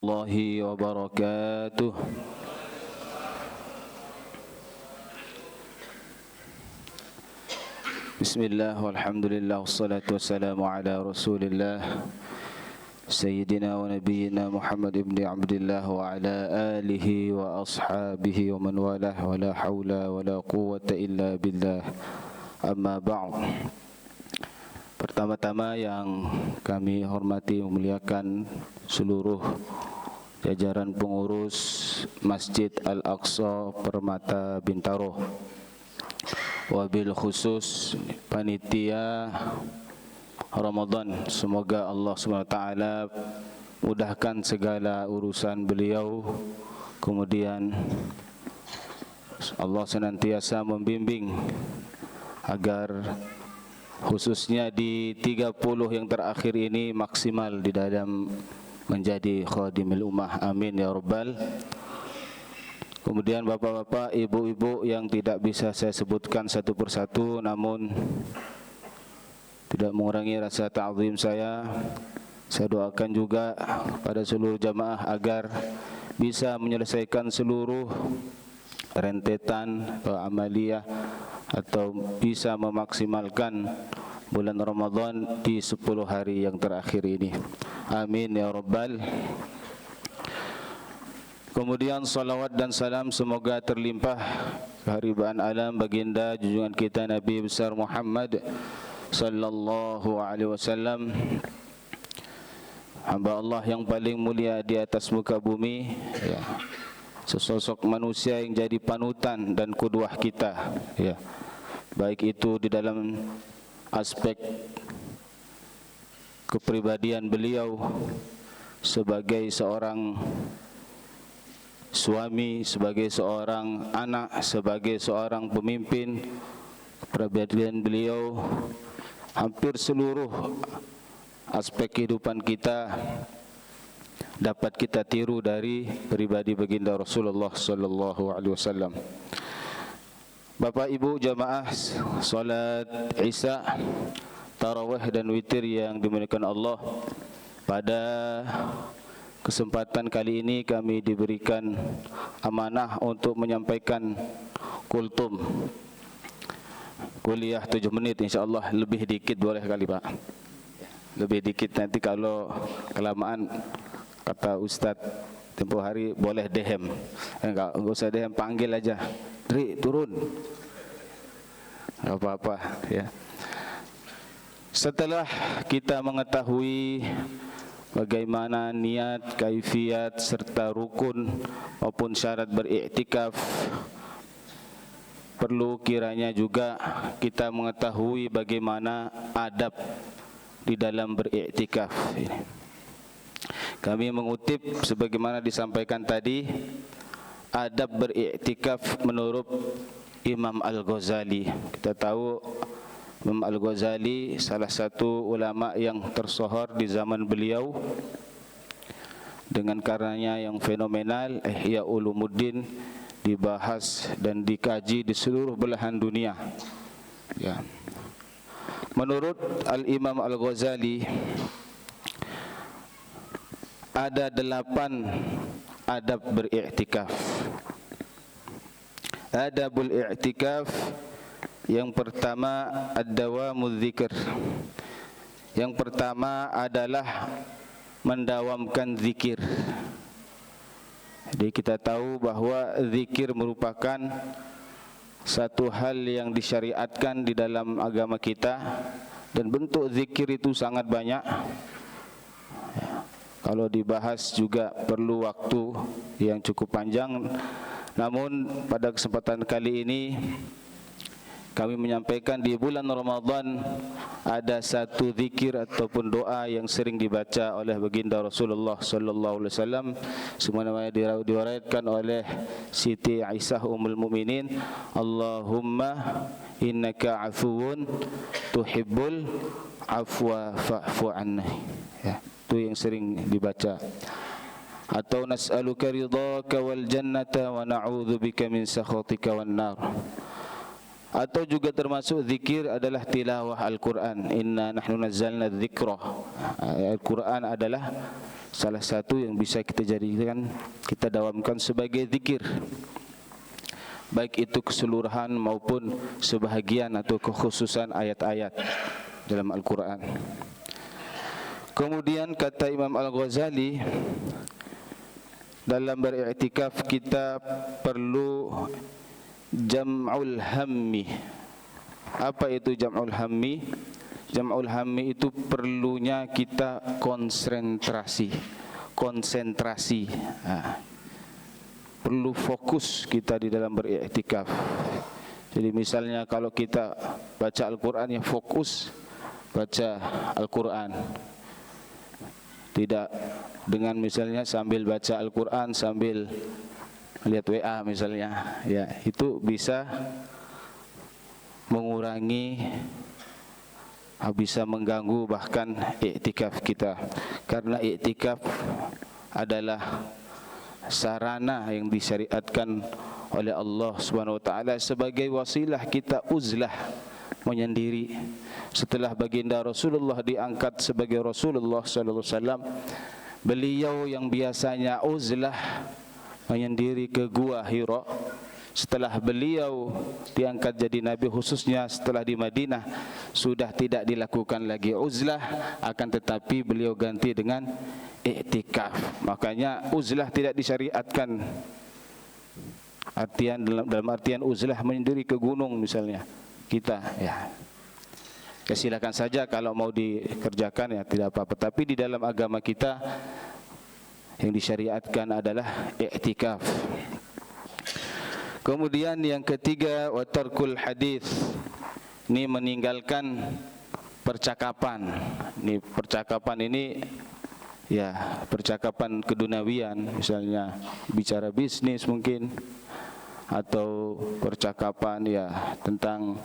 warahmatullahi wabarakatuh. Bismillah, walhamdulillah, wassalatu wassalamu ala rasulillah Sayyidina wa nabiyyina Muhammad ibn Abdullah wa ala alihi wa ashabihi wa man walah wa la hawla wa la quwwata illa billah. Amma ba'd. Pertama-tama yang kami hormati memuliakan seluruh jajaran pengurus Masjid Al-Aqsa Permata Bintaro, wabil khusus panitia Ramadan. Semoga Allah SWT mudahkan segala urusan beliau, kemudian Allah senantiasa membimbing agar khususnya di 30 yang terakhir ini maksimal di dalam menjadi khadimul ummah. Amin ya rabbal. Kemudian bapak-bapak, ibu-ibu yang tidak bisa saya sebutkan satu persatu, namun tidak mengurangi rasa ta'zim saya doakan juga pada seluruh jamaah agar bisa menyelesaikan seluruh rentetan atau amaliyah atau bisa memaksimalkan bulan Ramadan di 10 hari yang terakhir ini. Amin ya rabbal. Kemudian salawat dan salam semoga terlimpah keharibaan alam baginda junjungan kita Nabi besar Muhammad sallallahu alaihi wasallam, hamba Allah yang paling mulia di atas muka bumi, ya. Sesosok manusia yang jadi panutan dan qudwah kita, ya. Baik itu di dalam aspek kepribadian beliau sebagai seorang suami, sebagai seorang anak, sebagai seorang pemimpin. Kepribadian beliau hampir seluruh aspek kehidupan kita dapat kita tiru dari pribadi baginda Rasulullah sallallahu alaihi wasallam. Bapak Ibu jamaah salat Isya, tarawih dan witir yang dimuliakan Allah, pada kesempatan kali ini kami diberikan amanah untuk menyampaikan kultum kuliah 7 menit, insyaallah. Lebih dikit boleh kali Pak, lebih dikit, nanti kalau kelamaan kata Ustadz tempoh hari boleh dehem, enggak usah dehem, panggil aja, Dri turun, enggak apa-apa ya. Setelah kita mengetahui bagaimana niat, kaifiat serta rukun maupun syarat beriktikaf, perlu kiranya juga kita mengetahui bagaimana adab di dalam beriktikaf ini. Kami mengutip sebagaimana disampaikan tadi, adab beriktikaf menurut Imam Al-Ghazali. Kita tahu Imam Al-Ghazali salah satu ulama yang tersohor di zaman beliau dengan karyanya yang fenomenal, Ihya Ulumuddin, dibahas dan dikaji di seluruh belahan dunia, ya. Menurut Al-Imam Al-Ghazali ada 8 adab beriktikaf. Adabul i'tikaf, yang pertama ad-dawamul dzikr. Yang pertama adalah mendawamkan zikir. Jadi kita tahu bahwa zikir merupakan satu hal yang disyariatkan di dalam agama kita, dan bentuk zikir itu sangat banyak. Kalau dibahas juga perlu waktu yang cukup panjang. Namun pada kesempatan kali ini kami menyampaikan di bulan Ramadan ada satu zikir ataupun doa yang sering dibaca oleh baginda Rasulullah sallallahu alaihi wasallam, sebagaimana diriwayatkan oleh Siti Aisyah Ummul Mukminin, Allahumma innaka afuwun tuhibbul afwa fa'fu anni, ya. Itu yang sering dibaca. Atau nas'aluka ridhaka wal jannata wa na'udzubika min sakhatika wan nar. Atau juga termasuk zikir adalah tilawah Al-Quran. Inna nahnu nazzalna dzikra. Al-Quran adalah salah satu yang bisa kita jadikan, kita dawamkan sebagai zikir, baik itu keseluruhan maupun sebahagian atau kekhususan ayat-ayat dalam Al-Quran. Kemudian kata Imam Al-Ghazali, dalam beriktikaf kita perlu jam'ul hammi. Apa itu jam'ul hammi? Jam'ul hammi itu perlunya kita konsentrasi. Perlu fokus kita di dalam beriktikaf. Jadi misalnya kalau kita baca Al-Quran, ya fokus baca Al-Quran. Tidak dengan misalnya sambil baca Al-Quran sambil lihat WA misalnya, ya itu bisa mengurangi, bisa mengganggu bahkan iktikaf kita. Karena iktikaf adalah sarana yang disyariatkan oleh Allah Subhanahu wa taala sebagai wasilah kita uzlah, menyendiri. Setelah baginda Rasulullah diangkat sebagai Rasulullah sallallahu alaihi wasallam, beliau yang biasanya uzlah menyendiri ke gua Hira, setelah beliau diangkat jadi nabi, khususnya setelah di Madinah, sudah tidak dilakukan lagi uzlah, akan tetapi beliau ganti dengan iktikaf. Makanya uzlah tidak disyariatkan. Dalam artian uzlah menyendiri ke gunung misalnya. Kita ya silakan saja kalau mau dikerjakan, ya tidak apa-apa. Tapi di dalam agama kita yang disyariatkan adalah iktikaf. Kemudian yang ketiga, wa tarkul hadis. Ini meninggalkan percakapan. Ini percakapan ini ya percakapan keduniawian, misalnya bicara bisnis mungkin, atau percakapan ya tentang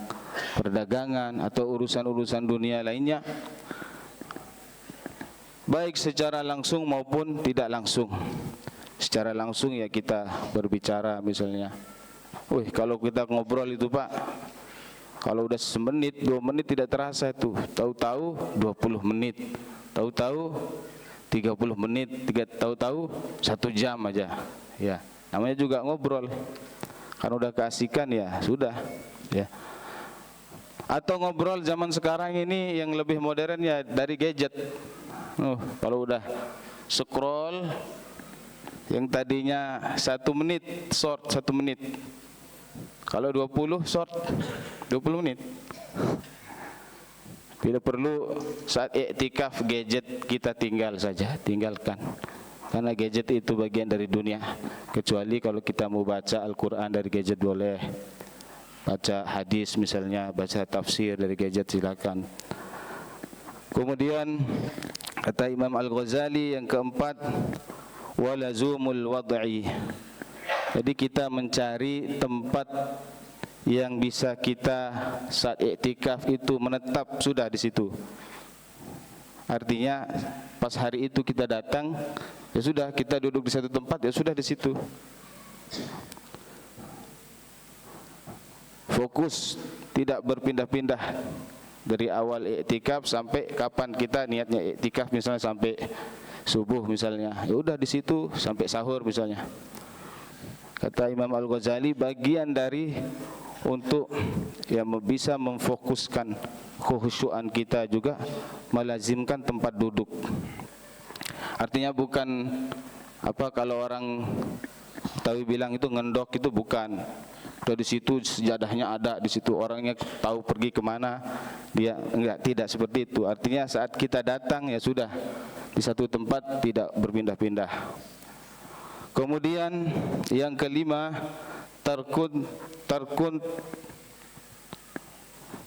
perdagangan atau urusan-urusan dunia lainnya, baik secara langsung maupun tidak langsung. Secara langsung ya kita berbicara misalnya, wih kalau kita ngobrol itu Pak, kalau udah semenit, 2 menit tidak terasa itu, tahu-tahu 20 menit, tahu-tahu 30 menit, tahu-tahu 1 jam aja. Ya, namanya juga ngobrol. Kan udah keasikan ya sudah ya. Atau ngobrol zaman sekarang ini yang lebih modern ya dari gadget. Kalau udah scroll yang tadinya 1 menit short 1 menit, kalau 20 short 20 menit. Bila perlu saat iktikaf gadget kita tinggalkan. Karena gadget itu bagian dari dunia. Kecuali kalau kita mau baca Al-Quran dari gadget boleh, baca hadis misalnya, baca tafsir dari gadget silakan. Kemudian kata Imam Al-Ghazali yang keempat, walazumul wad'i. Jadi kita mencari tempat yang bisa kita saat iktikaf itu menetap sudah di situ. Artinya pas hari itu kita datang, ya sudah kita duduk di satu tempat, ya sudah di situ. Fokus, tidak berpindah-pindah dari awal iktikaf sampai kapan kita niatnya iktikaf, misalnya sampai subuh misalnya, ya udah di situ sampai sahur misalnya. Kata Imam Al-Ghazali, bagian dari untuk yang bisa memfokuskan khusyuan kita juga melazimkan tempat duduk. Artinya bukan apa kalau orang tahu bilang itu ngendok, itu bukan. Di situ sejadahnya ada, di situ orangnya tahu pergi kemana, dia enggak, tidak seperti itu. Artinya saat kita datang ya sudah di satu tempat, tidak berpindah-pindah. Kemudian yang kelima, tarkun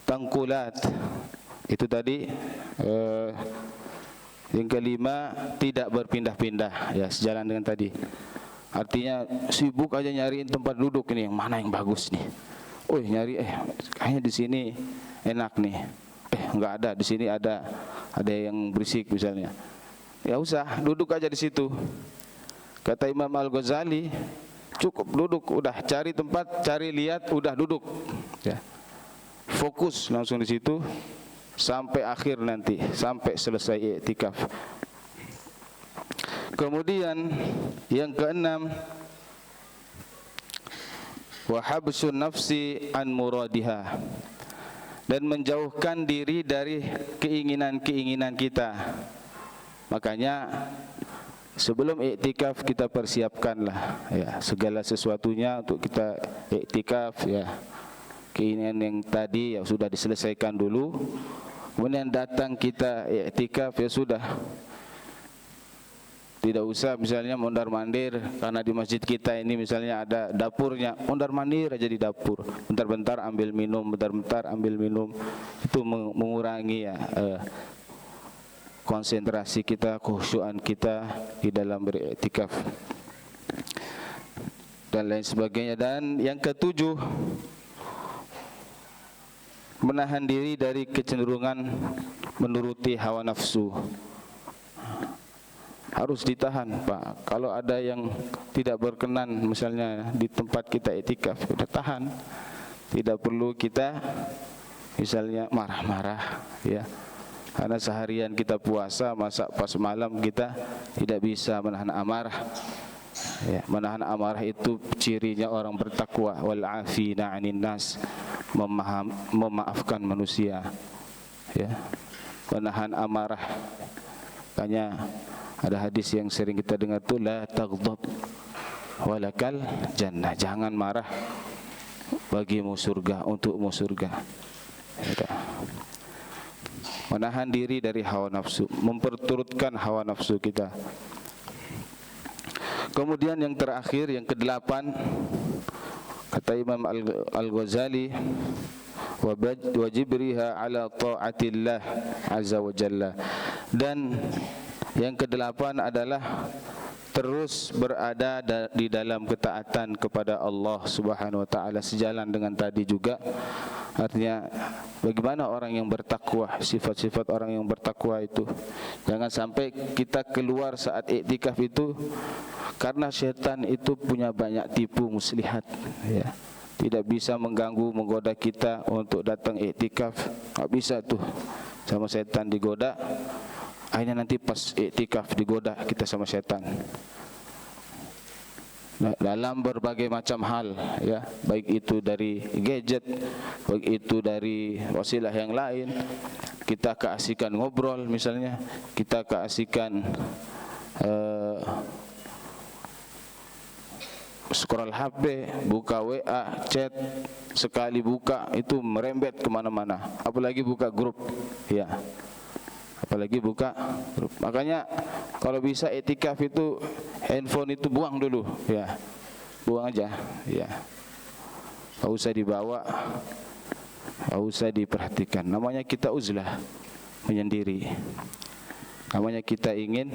tangkulat. Itu tadi yang kelima, tidak berpindah-pindah, ya sejalan dengan tadi. Artinya sibuk aja nyariin tempat duduk ini, yang mana yang bagus nih. Nyari kayaknya di sini enak nih. Enggak ada, di sini ada yang berisik misalnya. Ya usah, duduk aja di situ. Kata Imam Al-Ghazali, cukup duduk, udah cari tempat, cari lihat, udah duduk. Ya. Fokus langsung di situ sampai akhir nanti, sampai selesai iktikaf. Kemudian yang keenam, wa habsun nafsi an muradiha, dan menjauhkan diri dari keinginan-keinginan kita. Makanya sebelum iktikaf kita persiapkanlah ya segala sesuatunya untuk kita iktikaf ya. Keinginan yang tadi ya sudah diselesaikan dulu. Kemudian datang kita iktikaf ya sudah. Tidak usah misalnya mondar-mandir, karena di masjid kita ini misalnya ada dapurnya, mondar-mandir aja di dapur, bentar-bentar ambil minum, bentar-bentar ambil minum. Itu mengurangi ya konsentrasi kita, khusyuan kita di dalam beriktikaf dan lain sebagainya. Dan yang ketujuh, menahan diri dari kecenderungan menuruti hawa nafsu. Harus ditahan, Pak. Kalau ada yang tidak berkenan misalnya di tempat kita iktikaf, kita tahan. Tidak perlu kita misalnya marah-marah ya. Karena seharian kita puasa, masa pas malam kita tidak bisa menahan amarah. Ya, menahan amarah itu cirinya orang bertakwa, wal afina 'anin nas, memaafkan manusia. Ya. Menahan amarah. Makanya ada hadis yang sering kita dengar tuh, la taghdab walakal jannah, jangan marah, bagimu surga, untukmu surga. Ya. Menahan diri dari hawa nafsu, memperturutkan hawa nafsu kita. Kemudian yang terakhir, yang kedelapan, kata Imam Al-Ghazali, wajibriha ala ta'atillah azza wa jalla. Dan yang kedelapan adalah terus berada di dalam ketaatan kepada Allah Subhanahu wa taala, sejalan dengan tadi juga. Artinya bagaimana orang yang bertakwa, sifat-sifat orang yang bertakwa itu. Jangan sampai kita keluar saat iktikaf itu, karena setan itu punya banyak tipu muslihat ya. Tidak bisa mengganggu, menggoda kita untuk datang iktikaf. Tak bisa tuh sama setan digoda. Akhirnya nanti pas iktikaf digoda kita sama setan. Nah, dalam berbagai macam hal ya, baik itu dari gadget, baik itu dari wasilah yang lain, kita keasikan ngobrol misalnya, kita keasikan scroll HP, buka WA, chat, sekali buka itu merembet kemana-mana, apalagi buka grup ya, apalagi buka grup. Makanya kalau bisa iktikaf itu handphone itu buang dulu ya, buang aja ya, nggak usah dibawa, nggak usah diperhatikan. Namanya kita uzlah, menyendiri. Namanya kita ingin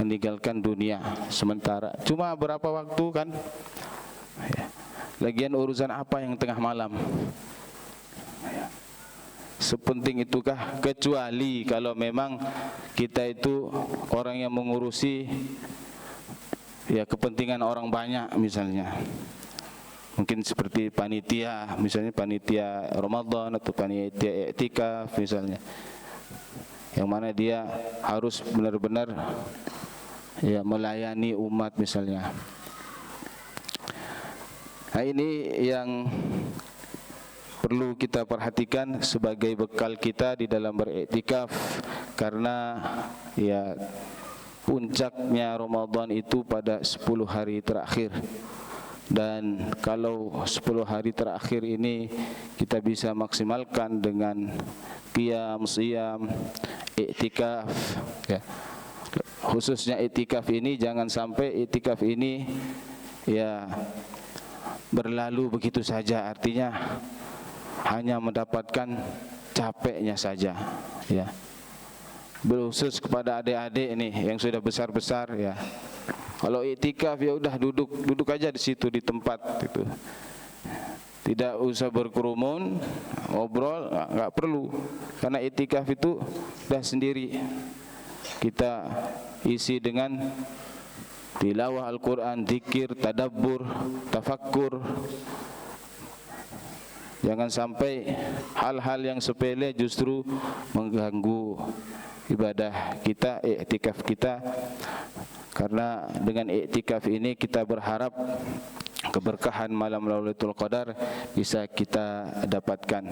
meninggalkan dunia sementara. Cuma berapa waktu kan ya. Lagian urusan apa yang tengah malam ya. Sepenting itukah? Kecuali kalau memang kita itu orang yang mengurusi ya kepentingan orang banyak misalnya. Mungkin seperti panitia, misalnya panitia Ramadan atau panitia iktikaf misalnya, yang mana dia harus benar-benar ya melayani umat misalnya. Nah, ini yang perlu kita perhatikan sebagai bekal kita di dalam beriktikaf, karena ya puncaknya Ramadan itu pada 10 hari terakhir. Dan kalau 10 hari terakhir ini kita bisa maksimalkan dengan qiyam, siyam, iktikaf ya. Khususnya iktikaf ini, jangan sampai iktikaf ini ya berlalu begitu saja, artinya hanya mendapatkan capeknya saja ya. Khusus kepada adik-adik ini yang sudah besar-besar ya. Kalau iktikaf ya udah duduk aja di situ di tempat itu. Tidak usah berkerumun, ngobrol, enggak perlu. Karena iktikaf itu sudah sendiri. Kita isi dengan tilawah Al-Qur'an, zikir, tadabbur, tafakkur. Jangan sampai hal-hal yang sepele justru mengganggu ibadah kita, iktikaf kita. Karena dengan iktikaf ini kita berharap keberkahan malam Lailatul Qadar bisa kita dapatkan.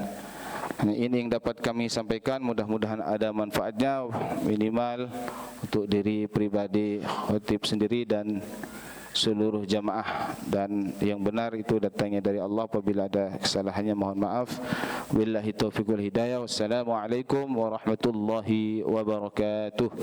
Ini yang dapat kami sampaikan, mudah-mudahan ada manfaatnya minimal untuk diri pribadi khatib sendiri dan seluruh jamaah, dan yang benar itu datangnya dari Allah. Apabila ada kesalahannya mohon maaf. Billahi taufiq wal hidayah. Wassalamualaikum warahmatullahi wabarakatuh.